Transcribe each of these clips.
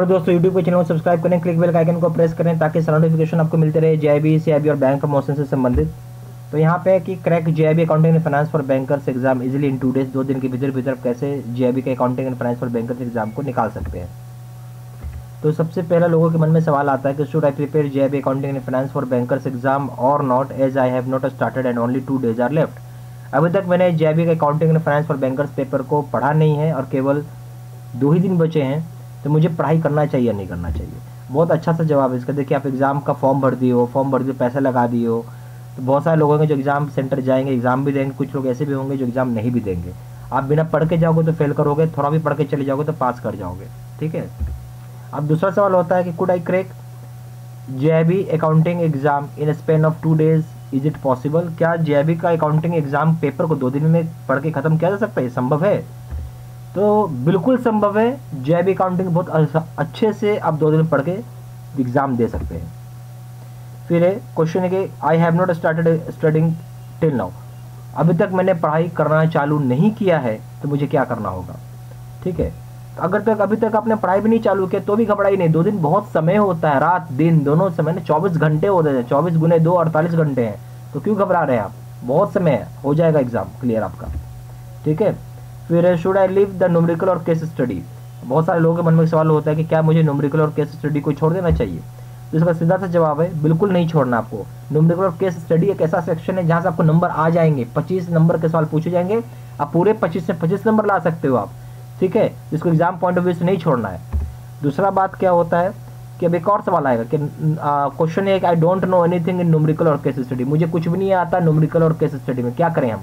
और दोस्तों यूट्यूब के चैनल को सब्सक्राइब करें, क्लिक बेल आइकन को प्रेस करें ताकि सारा नोटिफिकेशन आपको मिलते रहे जेआईबी, सीआईबी और बैंक प्रमोशन से संबंधित। तो यहाँ पे है कि crack JIB accounting and finance for bankers exam easily in 2 days, 2 दिन के भीतर कैसे जेआईबी का accounting and finance for bankers exam को निकाल सकते हैं। तो सबसे पहला लोगों के मन में सवाल आता है कि should I prepare JAIIB accounting and finance for bankers exam और not, as I have not started and only 2 days are left. अभी तक मैंने जेआईबी का accounting and finance for bankers paper को पढ़ा नहीं है और केवल 2 ही दिन बचे हैं, तो मुझे पढ़ाई करना चाहिए या नहीं करना चाहिए। बहुत अच्छा सा जवाब है इसका। देखिए, आप एग्ज़ाम का फॉर्म भर दिए हो, पैसे लगा दिए हो, तो बहुत सारे लोग होंगे जो एग्ज़ाम सेंटर जाएंगे, एग्ज़ाम भी देंगे, कुछ लोग ऐसे भी होंगे जो एग्ज़ाम नहीं भी देंगे। आप बिना पढ़ के जाओगे तो फेल करोगे, थोड़ा भी पढ़ के चले जाओगे तो पास कर जाओगे। ठीक है। अब दूसरा सवाल होता है कि could I crack JIB accounting exam in span of 2 days, is it possible? क्या जेआईबी का अकाउंटिंग एग्जाम पेपर को 2 दिन में पढ़ के ख़त्म किया जा सकता है? संभव है? तो बिल्कुल संभव है। जेआईबी अकाउंटिंग बहुत अच्छे से आप 2 दिन पढ़ के एग्ज़ाम दे सकते हैं। फिर क्वेश्चन है कि आई have not started studying till now, अभी तक मैंने पढ़ाई करना चालू नहीं किया है, तो मुझे क्या करना होगा? ठीक है। अगर तक अभी तक आपने पढ़ाई भी नहीं चालू किया तो भी घबराई नहीं। 2 दिन बहुत समय होता है, रात दिन दोनों समय ना 24 घंटे होते हैं, 24 गुने 2 48 घंटे हैं, तो क्यों घबरा रहे हैं आप? बहुत समय है, हो जाएगा एग्जाम क्लियर आपका। ठीक है। फिर should I leave the numerical और केस स्टडी, बहुत सारे लोगों के मन में सवाल होता है कि क्या मुझे न्यूमेरिकल और केस स्टडी को छोड़ देना चाहिए? तो इसका सीधा सा जवाब है बिल्कुल नहीं छोड़ना आपको। न्यूमेरिकल और केस स्टडी एक ऐसा सेक्शन है जहां से आपको नंबर आ जाएंगे, 25 नंबर के सवाल पूछे जाएंगे, आप पूरे 25 से 25 नंबर ला सकते हो आप। ठीक है। इसको एग्जाम पॉइंट ऑफ व्यू से नहीं छोड़ना है। दूसरा बात क्या होता है कि अब एक और सवाल आएगा कि क्वेश्चन है कि I don't know anything in numerical और केस स्टडी, मुझे कुछ भी नहीं आता न्यूमेरिकल और केस स्टडी में, क्या करें हम?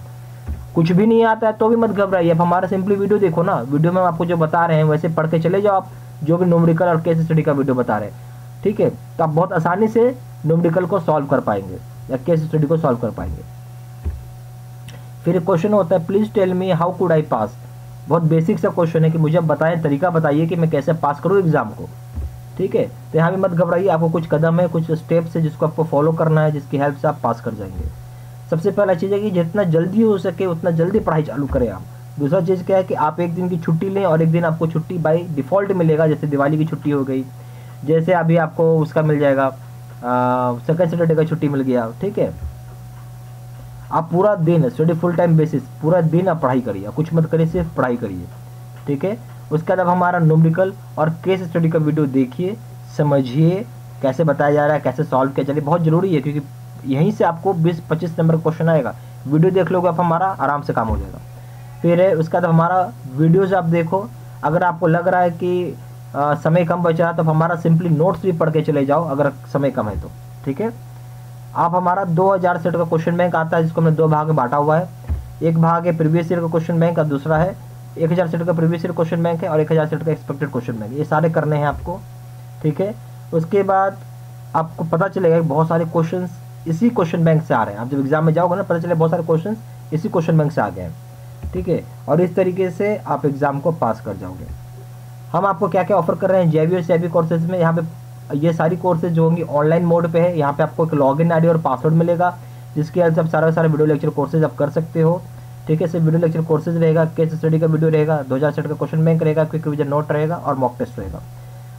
कुछ भी नहीं आता है तो भी मत घबराइए। अब हमारा सिंपली वीडियो देखो ना, वीडियो में आपको जो बता रहे हैं वैसे पढ़ के चले जाओ आप, जो भी न्यूमेरिकल और केस स्टडी का वीडियो बता रहे हैं। ठीक है। तो आप बहुत आसानी से न्यूमेरिकल को सॉल्व कर पाएंगे या केस स्टडी को सॉल्व कर पाएंगे। फिर क्वेश्चन होता है please tell me how could I pass, बहुत बेसिक सा क्वेश्चन है कि मुझे बताएं, तरीका बताइए कि मैं कैसे पास करूं एग्जाम को। ठीक है। तो यहाँ भी मत घबराइए, आपको कुछ कदम है, कुछ स्टेप्स है जिसको आपको फॉलो करना है, जिसकी हेल्प से आप पास कर जाएंगे। सबसे पहला चीज़ है कि जितना जल्दी हो सके उतना जल्दी पढ़ाई चालू करें आप। दूसरा चीज़ क्या है कि आप एक दिन की छुट्टी लें और एक दिन आपको छुट्टी बाय डिफ़ॉल्ट मिलेगा, जैसे दिवाली की छुट्टी हो गई, जैसे अभी आपको उसका मिल जाएगा सेकंड सैटरडे का छुट्टी मिल गया। ठीक है। आप पूरा दिन स्टडी फुल टाइम बेसिस, पूरा दिन आप पढ़ाई करिए, कुछ मत करिए, सिर्फ पढ़ाई करिए। ठीक है। उसके बाद हमारा न्यूमेरिकल और केस स्टडी का वीडियो देखिए, समझिए कैसे बताया जा रहा है, कैसे सॉल्व किया चलिए, बहुत ज़रूरी है क्योंकि यहीं से आपको 20-25 नंबर क्वेश्चन आएगा। वीडियो देख लोगे आप, हमारा आराम से काम हो जाएगा। फिर उसके बाद हमारा वीडियोज आप देखो, अगर आपको लग रहा है कि समय कम बचा तो हमारा सिंपली नोट्स भी पढ़ के चले जाओ अगर समय कम है तो। ठीक है। आप हमारा 2000 सेट का क्वेश्चन बैंक आता है जिसको हमने 2 भाग में बांटा हुआ है। एक भाग है प्रीवियस ईयर का क्वेश्चन बैंक और दूसरा है 1000 सेट का प्रीवियस ईयर क्वेश्चन बैंक है और 1000 सेट का एक्सपेक्टेड क्वेश्चन बैंक। ये सारे करने हैं आपको। ठीक है। उसके बाद आपको पता चलेगा कि बहुत सारे क्वेश्चन इसी क्वेश्चन बैंक से आ रहे हैं। आप जब एग्जाम में जाओगे ना, पता चले बहुत सारे क्वेश्चन इसी क्वेश्चन बैंक से आ गए हैं। ठीक है। और इस तरीके से आप एग्जाम को पास कर जाओगे। हम आपको क्या क्या ऑफर कर रहे हैं जेआईबी और सीआईबी कोर्सेज में, यहाँ पे ये सारी कोर्सेज जो होंगी ऑनलाइन मोड पे है। यहाँ पे आपको एक लॉगिन आईडी और पासवर्ड मिलेगा जिसके हेल्प से आप सारे वीडियो लेक्चर कोर्सेज आप कर सकते हो। ठीक है। सिर्फ वीडियो लेक्चर कोर्सेज रहेगा, केस स्टडी का वीडियो रहेगा, 2000 सेट का क्वेश्चन बैंक रहेगा, क्विक रिवीजन नोट रहेगा और मॉक टेस्ट रहेगा।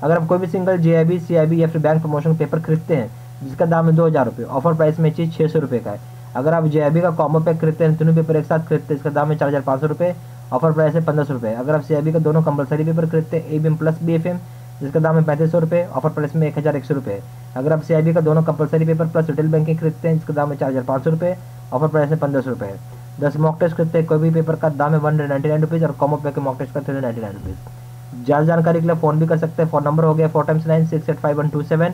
अगर आप कोई भी सिंगल जेआईबी, सीआईबी या फिर बैंक प्रमोशन पेपर खरीदते हैं जिसका दाम है 2000 रुपये, ऑफर प्राइस में चीज़ 600 रुपये का है। अगर आप जेआईबी का कॉम्बो पैक खरीदते हैं, तीनों पेपर एक साथ खरीदते हैं, इसका दाम है 4500 रुपये, ऑफर प्राइस है 1500 रुपये। अगर आप सीआईबी का दोनों कंपलसरी पेपर खरीदते हैं, एबीएम प्लस बीएफएम, जिसका दाम है 3500 रुपये, ऑफर प्राइस में 1101 रुपये। अगर आप सीआईबी का दोनों compulsory paper plus retail banking खरीदते हैं जिसका दाम है 4500 रुपये, ऑफर प्राइस में 1500 रुपये। 10 मॉक टेस्ट खरीदते हैं, कोई भी पेपर का दाम है 199 रुपीज़ और कॉम्बो पैक के मॉक टेस्ट का 399 रुपीज़। ज़्यादा जानकारी के लिए फ़ोन भी कर सकते हैं। फ़ोन नंबर हो गया 4x9685127,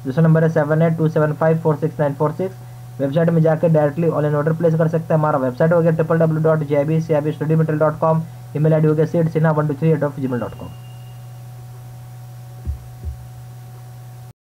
दूसरा नंबर है 7827546946। वेबसाइट में जाकर डायरेक्टली ऑनलाइन ऑर्डर प्लेस कर सकते हैं। हमारा वेबसाइट हो गया www.jaibstudymaterial.com। ईमेल आईडी हो गया seedsinha123@gmail.com।